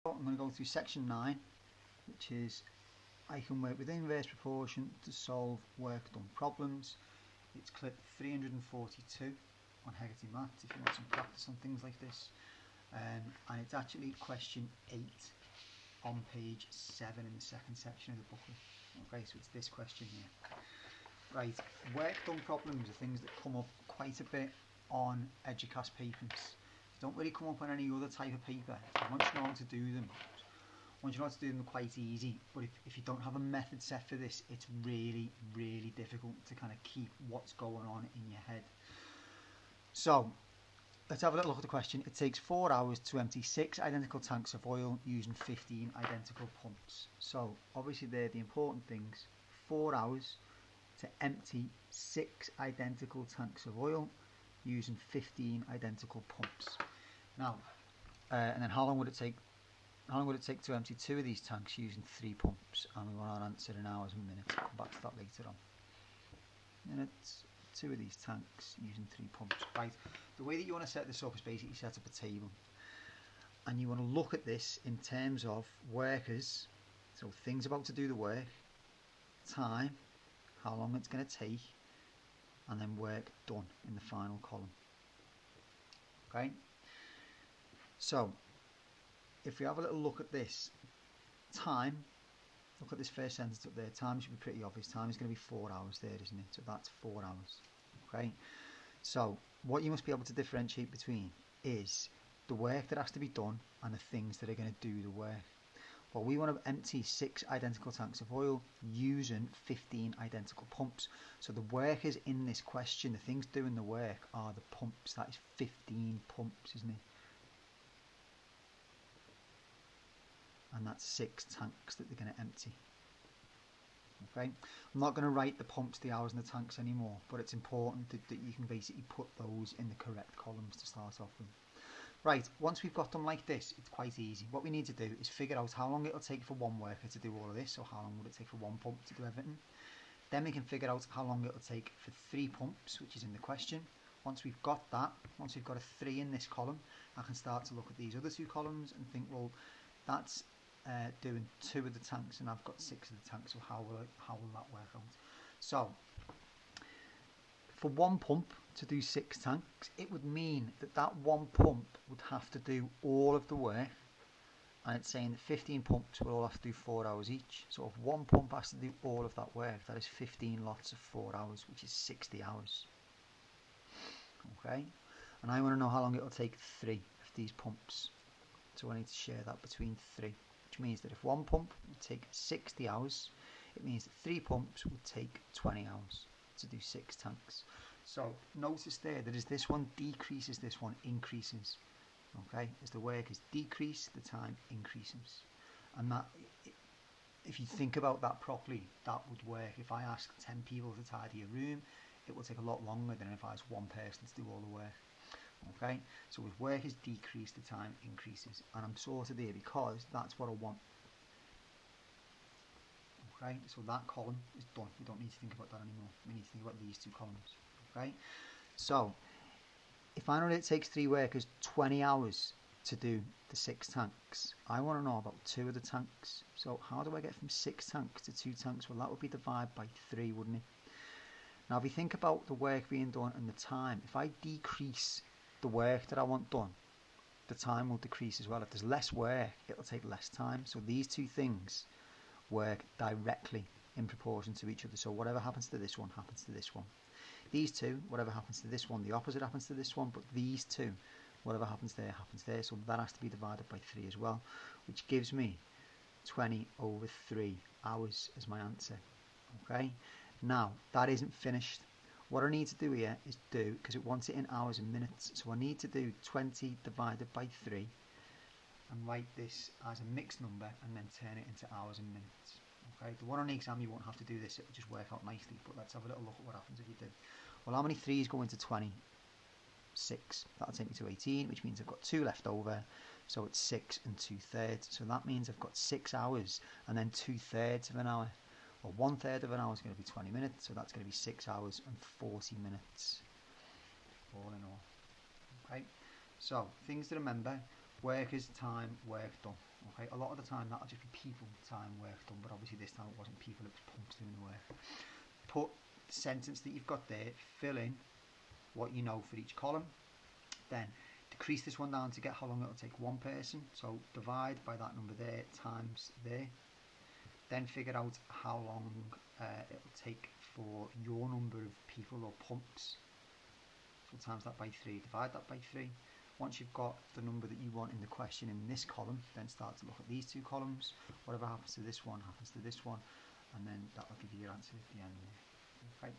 I'm going to go through section 9, which is I can work with inverse proportion to solve work done problems. It's clip 342 on Hegarty Maths if you want some practice on things like this. And it's actually question 8 on page 7 in the second section of the booklet. Okay, so it's this question here. Right, work done problems are things that come up quite a bit on Educast papers. They don't really come up on any other type of paper. Once you know how to do them, they're quite easy. But if you don't have a method set for this, it's really, really difficult to kind of keep what's going on in your head. So, let's have a little look at the question. It takes 4 hours to empty 6 identical tanks of oil using 15 identical pumps. So, obviously they're the important things. 4 hours to empty 6 identical tanks of oil using 15 identical pumps. Now, and then how long would it take to empty 2 of these tanks using 3 pumps? And we want our answer in hours and minutes. I'll come back to that later on. Minutes, 2 of these tanks using 3 pumps. Right, the way that you want to set this up is basically set up a table. And you want to look at this in terms of workers, so things about to do the work, time, how long it's going to take, and then work done in the final column. Okay, so if we have a little look at this, time, look at this first sentence up there, time should be pretty obvious. Time is going to be 4 hours there, isn't it? So that's 4 hours. Okay, so what you must be able to differentiate between is the work that has to be done and the things that are going to do the work. Well, we want to empty 6 identical tanks of oil using 15 identical pumps. So the workers in this question, the things doing the work, are the pumps. That is 15 pumps, isn't it? And that's 6 tanks that they're going to empty. Okay, I'm not going to write the pumps, the hours and the tanks anymore, but it's important that you can basically put those in the correct columns to start off with. Right, once we've got them like this, it's quite easy. What we need to do is figure out how long it'll take for one worker to do all of this, so how long would it take for one pump to do everything. Then we can figure out how long it'll take for 3 pumps, which is in the question. Once we've got that, once we've got a 3 in this column, I can start to look at these other 2 columns and think, well, that's doing 2 of the tanks and I've got 6 of the tanks, so how will that work out? So, for one pump to do 6 tanks, it would mean that one pump would have to do all of the work, and it's saying that 15 pumps will all have to do 4 hours each. So if one pump has to do all of that work, that is 15 lots of 4 hours, which is 60 hours. Okay, and I want to know how long it will take 3 of these pumps. So I need to share that between 3, which means that if one pump would take 60 hours, it means that 3 pumps would take 20 hours to do 6 tanks. So notice there that as this one decreases, this one increases. Okay, as the work is decreased, the time increases. And that, if you think about that properly, that would work. If I ask 10 people to tidy a room, it will take a lot longer than if I ask one person to do all the work. Okay, so as work is decreased, the time increases. And I'm sorted there because that's what I want. Okay, so that column is done. We don't need to think about that anymore. We need to think about these 2 columns. Okay, so if I know that it takes 3 workers 20 hours to do the 6 tanks, I want to know about 2 of the tanks. So how do I get from 6 tanks to 2 tanks? Well, that would be divided by 3, wouldn't it? Now, if you think about the work being done and the time, if I decrease the work that I want done, the time will decrease as well. If there's less work, it'll take less time. So these 2 things work directly in proportion to each other. So whatever happens to this one happens to this one. These 2, whatever happens to this one, the opposite happens to this one, but these 2, whatever happens there happens there. So that has to be divided by 3 as well, which gives me 20 over 3 hours as my answer. Okay, now that isn't finished. What I need to do here is because it wants it in hours and minutes, so I need to do 20 divided by 3 and write this as a mixed number and then turn it into hours and minutes. Okay, the one on the exam you won't have to do this, it will just work out nicely, but let's have a little look at what happens if you do. Well, how many 3's go into 20? 6. That'll take me to 18, which means I've got 2 left over, so it's 6 and 2/3. So that means I've got 6 hours and then 2/3 of an hour. Well, 1/3 of an hour is going to be 20 minutes, so that's going to be 6 hours and 40 minutes all in all. Okay, so things to remember: work is time, work done. Okay, a lot of the time that'll just be people time work done, but obviously this time it wasn't people, it was pumps doing the work. Put the sentence that you've got there, fill in what you know for each column, then decrease this one down to get how long it'll take one person, so divide by that number there times there, then figure out how long it'll take for your number of people or pumps, so times that by 3, divide that by 3. Once you've got the number that you want in the question in this column, then start to look at these two columns. Whatever happens to this one happens to this one, and then that will give you your answer at the end. Okay.